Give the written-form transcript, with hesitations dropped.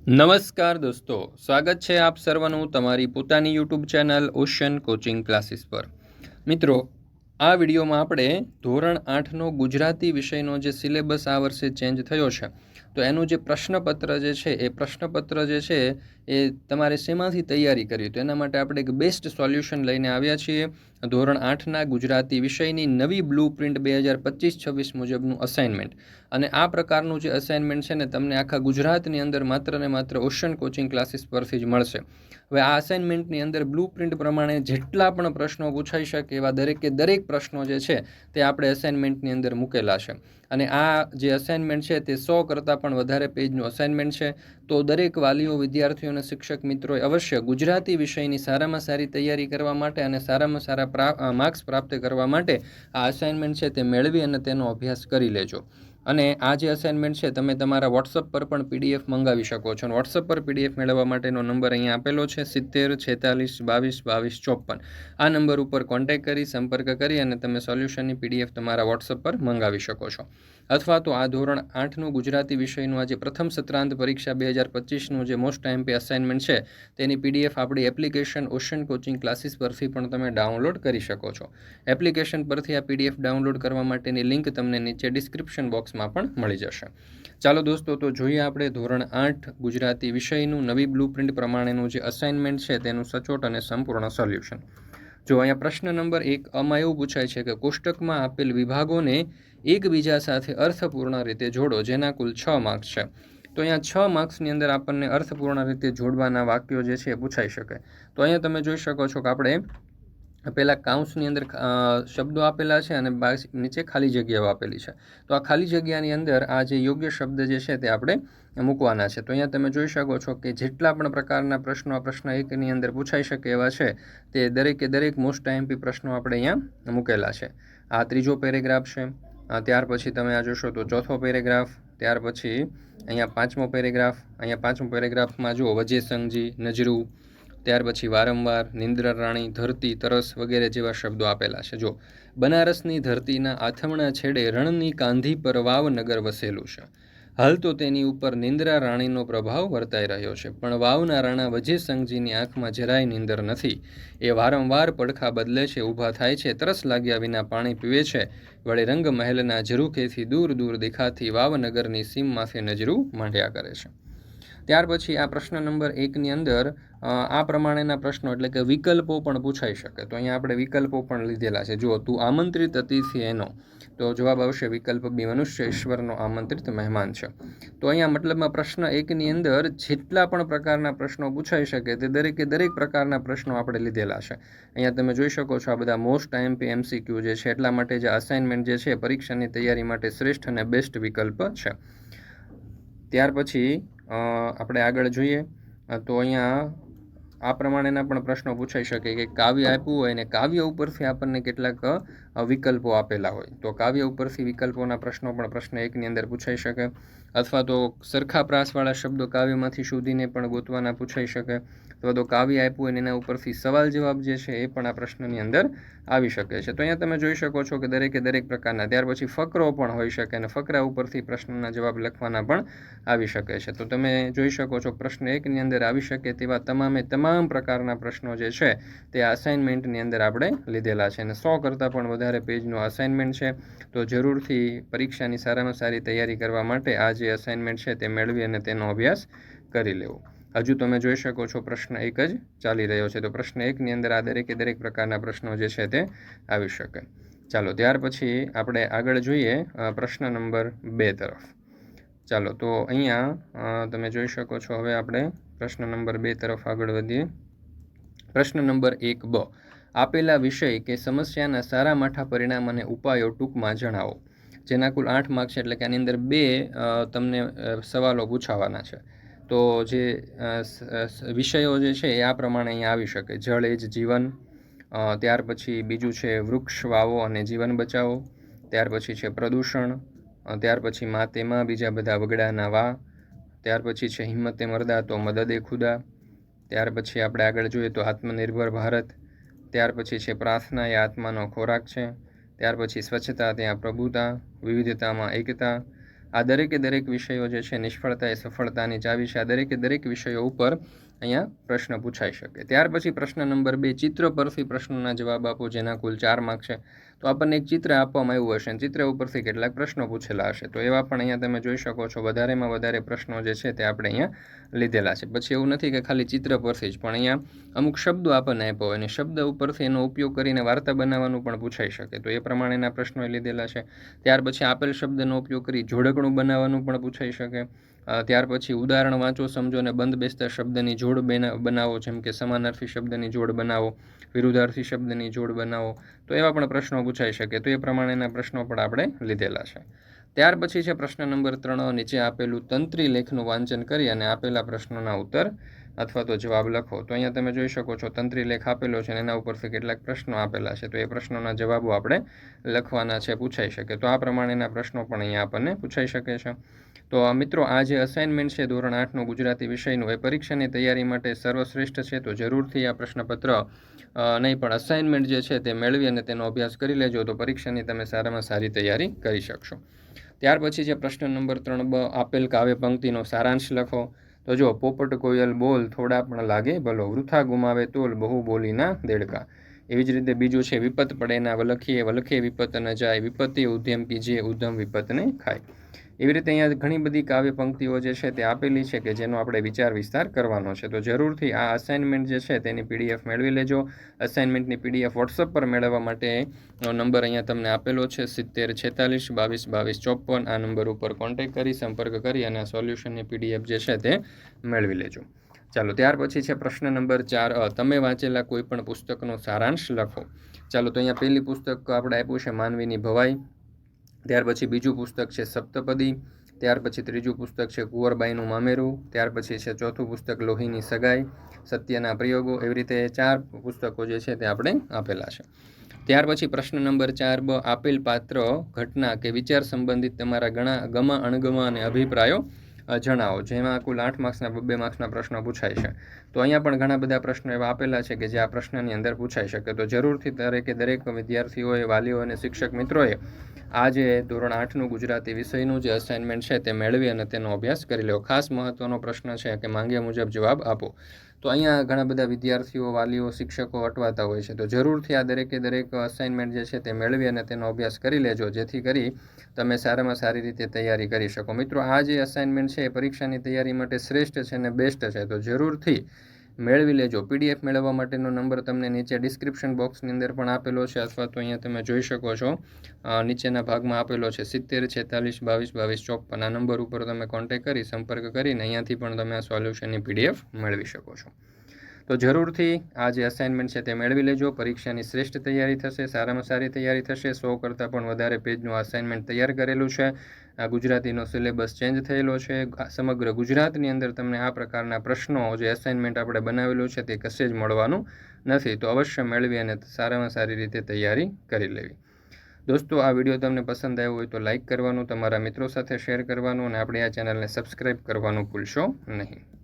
નમસ્કાર દોસ્તો, સ્વાગત છે આપ સર્વનું તમારી પોતાની YouTube channel ocean coaching classes પર। મિત્રો, આ વિડીયોમાં આપણે ધોરણ 8નો ગુજરાતી વિષયનો જે સિલેબસ આ વર્ષે ચેન્જ થયો છે તો એનું જે પ્રશ્નપત્ર જે છે એ પ્રશ્નપત્ર જે છે એ તમારે શેમાંથી તૈયારી કરવી, તો એના માટે આપણે એક બેસ્ટ સોલ્યુશન લઈને આવ્યા છીએ। ધોરણ 8ના ગુજરાતી વિષયની નવી બ્લુ પ્રિન્ટ 2025-26 મુજબનું અસાઇનમેન્ટ, અને આ પ્રકારનું જે અસાઇનમેન્ટ છે ને તમને આખા ગુજરાતની અંદર માત્ર ને માત્ર ઓશન કોચિંગ ક્લાસીસ પરથી જ મળશે। હવે આ અસાઇનમેન્ટની અંદર બ્લુ પ્રિન્ટ પ્રમાણે જેટલા પણ પ્રશ્નો પૂછાઈ શકે એવા દરેક પ્રશ્નો જે છે તે આપણે અસાઇનમેન્ટની અંદર મૂકેલા છે, અને આ જે અસાઇનમેન્ટ છે તે 100 કરતાં પણ વધારે પેજનું અસાઇનમેન્ટ છે। તો દરેક વાલીઓ, વિદ્યાર્થીઓ અને શિક્ષક મિત્રોએ અવશ્ય ગુજરાતી વિષયની સારામાં સારી તૈયારી કરવા માટે અને સારામાં સારા માર્ક્સ પ્રાપ્ત કરવા માટે આ અસાઇનમેન્ટ છે તે મેળવી અને તેનો અભ્યાસ કરી લેજો। અને આ જે અસાઇનમેન્ટ છે તમે તમારા વોટ્સઅપ પર પણ પીડીએફ મંગાવી શકો છો, અને વોટ્સઅપ પર પીડીએફ મેળવવા માટેનો નંબર અહીંયા આપેલો છે 70 46 22 22 54। આ નંબર ઉપર કોન્ટેક્ટ કરી, સંપર્ક કરી અને તમે સોલ્યુશનની પીડીએફ તમારા વોટ્સઅપ પર મંગાવી શકો છો। અથવા તો આ ધોરણ 8નું ગુજરાતી વિષયનું આજે પ્રથમ સત્રાંત પરીક્ષા 2025નું જે મોસ્ટ આઈએમપી અસાઇનમેન્ટ છે તેની પીડીએફ આપણી એપ્લિકેશન ઓશન કોચિંગ ક્લાસીસ પરથી પણ તમે ડાઉનલોડ કરી શકો છો। એપ્લિકેશન પરથી આ પીડીએફ ડાઉનલોડ કરવા માટેની લિંક તમને નીચે ડિસ્ક્રિપ્શન બોક્સમાં પણ મળી જશે। ચાલો દોસ્તો, તો જોઈએ આપણે ધોરણ 8 ગુજરાતી વિષયનું નવી બ્લુ પ્રિન્ટ પ્રમાણેનું જે અસાઇનમેન્ટ છે તેનું સચોટ અને સંપૂર્ણ સોલ્યુશન। જો અહીંયા પ્રશ્ન નંબર 1 આમાં એવું પૂછાય છે કે કોષ્ટકમાં આપેલ વિભાગોને એકબીજા સાથે અર્થપૂર્ણ રીતે જોડો, જેના કુલ 6 માર્ક્સ છે। તો અહીંયા 6 માર્ક્સની અંદર આપણને અર્થપૂર્ણ રીતે જોડવાના વાક્યો જે છે એ પૂછાઈ શકે। તો અહીંયા તમે જોઈ શકો છો કે આપણે પહેલાં કાઉન્સની અંદર શબ્દો આપેલા છે અને નીચે ખાલી જગ્યાઓ આપેલી છે। તો આ ખાલી જગ્યાની અંદર આ જે યોગ્ય શબ્દ જે છે તે આપણે મૂકવાના છે। તો અહીંયા તમે જોઈ શકો છો કે જેટલા પણ પ્રકારના પ્રશ્નો આ પ્રશ્ન 1ની અંદર પૂછાઈ શકે એવા છે તે દરેક મોસ્ટ આઈએમપી પ્રશ્નો આપણે અહીંયા મૂકેલા છે। આ ત્રીજો પેરેગ્રાફ છે, ત્યાર પછી તમે આ જોશો તો ચોથો પેરેગ્રાફ, ત્યાર પછી અહીંયા પાંચમો પેરેગ્રાફ, અહીંયા પાંચમો પેરેગ્રાફમાં જુઓ વજેસંગજી, નજરું, ત્યાર પછી વારંવાર, નિંદ્રા રાણી, ધરતી, તરસ વગેરે જેવા શબ્દો આપેલા છે। જો બનારસની ધરતીના આથમણા છેડે રણની કાંધી પર વાવનગર વસેલું છે, હાલ તો તેની ઉપર નિંદ્રા રાણીનો પ્રભાવ વર્તાઈ રહ્યો છે, પણ વાવના રાણા વજેસંગજીની આંખમાં જરાય નિંદર નથી। એ વારંવાર પડખા બદલે છે, ઊભા થાય છે, તરસ લાગ્યા વિના પાણી પીવે છે, વળી રંગ મહેલના ઝરૂખેથી દૂર દૂર દેખાતી વાવનગરની સીમમાંથી નજરું માંડ્યા કરે છે। ત્યાર પછી આ પ્રશ્ન નંબર 1ની અંદર આ પ્રમાણેના પ્રશ્નો એટલે કે વિકલ્પો પણ પૂછાઈ શકે। તો અહીંયા આપણે વિકલ્પો પણ લીધેલા છે। જુઓ, તું આમંત્રિત અતિથિ એનો, તો જવાબ આવશે વિકલ્પ બી, મનુષ્ય ઈશ્વરનો આમંત્રિત મહેમાન છે। તો અહીંયા મતલબમાં પ્રશ્ન 1ની અંદર જેટલા પણ પ્રકારના પ્રશ્નો પૂછાઈ શકે તે દરેક પ્રકારના પ્રશ્નો આપણે લીધેલા છે। અહીંયા તમે જોઈ શકો છો આ બધા મોસ્ટ આઈએમપી એમસીક્યુ જે છે, એટલા માટે જે અસાઇનમેન્ટ જે છે પરીક્ષાની તૈયારી માટે શ્રેષ્ઠ અને બેસ્ટ વિકલ્પ છે। ત્યાર પછી આપણે આગળ જોઈએ તો અહીંયા આ પ્રમાણેના પણ પ્રશ્નો પૂછાઈ શકે કે કાવ્ય આપ્યું હોય અને કાવ્ય ઉપરથી આપણને કેટલાક વિકલ્પો આપેલા હોય, તો કાવ્ય ઉપરથી વિકલ્પોના પ્રશ્નો પણ પ્રશ્ન 1ની અંદર પૂછાઈ શકે। અથવા તો સરખા પ્રાસવાળા શબ્દો કાવ્યમાંથી શોધીને પણ ગોતવાના પૂછાઈ શકે। અથવા તો કાવ્ય આપ્યું હોય એના ઉપરથી સવાલ જવાબ જે છે એ પણ આ પ્રશ્નની અંદર આવી શકે છે। તો અહીંયા તમે જોઈ શકો છો કે દરેક પ્રકારના, ત્યાર પછી ફકરો પણ હોઈ શકે અને ફકરા ઉપરથી પ્રશ્નના જવાબ લખવાના પણ આવી શકે છે। તો તમે જોઈ શકો છો પ્રશ્ન 1ની અંદર આવી શકે તેવા તમામ પ્રકારના પ્રશ્નો જે છે તે અસાઇનમેન્ટની અંદર આપણે લીધેલા છે, અને 100 કરતાં પણ વધારે પેજનું અસાઇનમેન્ટ છે। તો જરૂરથી પરીક્ષાની સારામાં સારી તૈયારી કરવા માટે આ જે અસાઇનમેન્ટ છે તે મેળવી અને તેનો અભ્યાસ કરી લેવો। હજુ તમે જોઈ શકો છો પ્રશ્ન 1 જ ચાલી રહ્યો છે, તો પ્રશ્ન 1ની અંદર આ દરેક પ્રકારના પ્રશ્નો જે છે તે આવી શકે। ચાલો, ત્યાર પછી આપણે આગળ જોઈએ પ્રશ્ન નંબર 2 તરફ। ચાલો, તો અહીંયા તમે જોઈ શકો છો, હવે આપણે પ્રશ્ન નંબર 2 તરફ આગળ વધીએ। પ્રશ્ન નંબર 1 બ, આપેલા વિષય કે સમસ્યાના સારા માઠા પરિણામ અને ઉપાયો ટૂંકમાં જણાવો, જેના કુલ 8 માર્ક્સ છે, એટલે કે આની અંદર 2 તમને સવાલો પૂછાવાના છે। તો જે વિષયો જે છે એ આ પ્રમાણે અહીંયા આવી શકે: જળ એ જ જીવન, ત્યાર પછી બીજું છે વૃક્ષ વાવો અને જીવન બચાવો, ત્યાર પછી છે પ્રદૂષણ, ત્યાર પછી માં તેમાં બીજા બધા વગડાના વા, ત્યાર પછી છે હિંમતે મરદા તો મદદે ખુદા, ત્યાર પછી આપણે આગળ જોઈએ તો આત્મનિર્ભર ભારત, ત્યાર પછી છે પ્રાર્થના એ આત્માનો ખોરાક છે, ત્યાર પછી સ્વચ્છતા ત્યાં પ્રભુતા, વિવિધતામાં એકતા, આ દરેકે દરેક વિષયો જે છે નિષ્ફળતા એ સફળતાની ચાવી છે. આ દરેકે દરેક વિષયો ઉપર અહીંયા પ્રશ્ન પૂછાઈ શકે. ત્યાર પછી પ્રશ્ન નંબર 2, ચિત્ર પરથી પ્રશ્નોના જવાબ આપો, જેના કુલ 4 માર્ક છે. તો આપણને એક ચિત્ર આપવામાં આવ્યું હશે અને ચિત્ર ઉપરથી કેટલાક પ્રશ્નો પૂછેલા હશે. તો એવા પણ અહીંયા તમે જોઈ શકો છો વધારેમાં વધારે પ્રશ્નો જે છે તે આપણે અહીંયા લીધેલા છે. પછી એવું નથી કે ખાલી ચિત્ર પરથી જ, પણ અહીંયા અમુક શબ્દો આપણને આપ્યો હોય અને શબ્દ ઉપરથી એનો ઉપયોગ કરીને વાર્તા બનાવવાનું પણ પૂછાઈ શકે. તો એ પ્રમાણેના પ્રશ્નો લીધેલા છે. ત્યાર પછી આપેલ શબ્દનો ઉપયોગ કરી જોડકણું બનાવવાનું પણ પૂછાઈ શકે. ત્યાર પછી ઉદાહરણ વાંચો, સમજો અને બંધ બેસતા શબ્દની જોડ બનાવો, જેમ કે સમાનાર્થી શબ્દની જોડ બનાવો, વિરુદ્ધાર્થી શબ્દની જોડ બનાવો. તો એવા પણ પ્રશ્નો પૂછાઈ શકે. તો એ પ્રમાણેના પ્રશ્નો પણ આપણે લીધેલા છે. ત્યાર પછી છે પ્રશ્ન નંબર 3, નીચે આપેલું તંત્રી લેખનું વાંચન કરી અને આપેલા પ્રશ્નોના ઉત્તર અથવા તો જવાબ લખો. તો અહીંયા તમે જોઈ શકો છો તંત્રી લેખ આપેલો છે અને એના ઉપરથી કેટલાક પ્રશ્નો આપેલા છે. તો એ પ્રશ્નોના જવાબો આપણે લખવાના છે, પૂછાઈ શકે. તો આ પ્રમાણેના પ્રશ્નો પણ અહીંયા આપણને પૂછાઈ શકે છે. તો મિત્રો, આ જે અસાઇનમેન્ટ છે ધોરણ 8નું ગુજરાતી વિષયનું, એ પરીક્ષાની તૈયારી માટે સર્વશ્રેષ્ઠ છે. તો જરૂરથી આ પ્રશ્નપત્ર નહીં પણ અસાઇનમેન્ટ જે છે તે મેળવી અને તેનો અભ્યાસ કરી લેજો. તો પરીક્ષાની તમે સારામાં સારી તૈયારી કરી શકશો. ત્યાર પછી છે પ્રશ્ન નંબર 3બ, આપેલ કાવ્ય પંક્તિનો સારાંશ લખો. તો જો, પોપટ કોયલ બોલ, થોડા પણ લાગે ભલો, વૃથા ગુમાવે તોલ, બહુ બોલીના દેડકા. એવી જ રીતે બીજું છે, વિપત પડે ના વલખીએ, વલખે વિપત ન જાય, વિપત્તિ ઉદ્યમ કીજે, ઉદ્યમ વિપતને ખાય. એવી રીતે અહીંયા ઘણી બધી કાવ્ય પંક્તિઓ જે છે તે આપેલી છે કે જેનો આપણે વિચાર વિસ્તાર કરવાનો છે. તો જરૂરથી આ અસાઇનમેન્ટ જે છે તેની PDF મેળવી લેજો. અસાઇનમેન્ટની PDF વોટ્સઅપ પર મેળવવા માટે નંબર અહીંયા તમને આપેલો છે 70 46 22 22 54. આ નંબર ઉપર કોન્ટેક્ટ કરી સંપર્ક કરી અને આ સોલ્યુશનની PDF જે છે તે મેળવી લેજો. ચાલો, ત્યાર પછી છે પ્રશ્ન નંબર 4, તમે વાંચેલા કોઈ પણ પુસ્તકનો સારાંશ લખો. ચાલો, તો અહીંયા પહેલી પુસ્તક આપણે આપ્યું છે માનવીની ભવાઈ. ત્યાર પછી બીજું પુસ્તક છે સપ્તપદી. ત્યાર પછી ત્રીજું પુસ્તક છે કુંવરબાઈનું મામેરું. ત્યાર પછી છે ચોથું પુસ્તક લોહીની સગાઈ, સત્યના પ્રયોગો. એવી રીતે 4 પુસ્તકો જે છે તે આપણે આપેલા છે. ત્યાર પછી પ્રશ્ન નંબર 4બ, આપેલ પાત્ર, ઘટના કે વિચાર સંબંધિત તમારા ગમા અણગમા અને અભિપ્રાયો જણાવો. જેમાં કુલ 8 માર્ક્સના 2 માર્ક્સના પ્રશ્નો પૂછાય છે. તો અહીંયા પણ ઘણા બધા પ્રશ્નો એવા આપેલા છે કે જે આ પ્રશ્નની અંદર પૂછાઈ શકે. તો જરૂરથી દરેક વિદ્યાર્થીઓએ, વાલીઓ અને શિક્ષક મિત્રોએ આ જે ધોરણ 8નું ગુજરાતી વિષયનું જે અસાઇનમેન્ટ છે તે મેળવી અને તેનો અભ્યાસ કરી લેવો. ખાસ મહત્ત્વનો પ્રશ્ન છે કે માંગ્યા મુજબ જવાબ આપો. તો અહીંયા ઘણા બધા વિદ્યાર્થીઓ, વાલીઓ, શિક્ષકો અટવાતા હોય છે. તો જરૂરથી આ દરેકે દરેક અસાઇનમેન્ટ જે છે તે મેળવી અને તેનો અભ્યાસ કરી લેજો, જેથી કરી તમે સારામાં સારી રીતે તૈયારી કરી શકો. મિત્રો, આ જે અસાઇનમેન્ટ છે એ પરીક્ષાની તૈયારી માટે શ્રેષ્ઠ છે અને બેસ્ટ છે. તો જરૂરથી મેળવી લેજો. PDF મેળવવા માટેનો નંબર તમને નીચે ડિસ્ક્રિપ્શન બોક્સની અંદર પણ આપેલો છે, અથવા તો અહીંયા તમે જોઈ શકો છો નીચેના ભાગમાં આપેલો છે 70 46 22 22 54. આ નંબર ઉપર તમે કોન્ટેક્ટ કરી સંપર્ક કરીને અહીંયાથી પણ તમે આ સોલ્યુશનની PDF મેળવી શકો છો. તો જરૂરથી આ જે અસાઇનમેન્ટ છે તે મેળવી લેજો. પરીક્ષાની શ્રેષ્ઠ તૈયારી થશે, સારામાં સારી તૈયારી થશે. 100 કરતાં પણ વધારે પેજનું અસાઇનમેન્ટ તૈયાર કરેલું છે. આ ગુજરાતીનો સિલેબસ ચેન્જ થયેલો છે. સમગ્ર ગુજરાતની અંદર તમને આ પ્રકારના પ્રશ્નો જે અસાઇનમેન્ટ આપણે બનાવેલું છે તે કશે જ મળવાનું નથી. તો અવશ્ય મેળવી અને સારામાં સારી રીતે તૈયારી કરી લેવી. દોસ્તો, આ વિડીયો તમને પસંદ આવ્યો હોય તો લાઇક કરવાનું, તમારા મિત્રો સાથે શેર કરવાનું અને આપણી આ ચેનલને સબસ્ક્રાઈબ કરવાનું ભૂલશો નહીં.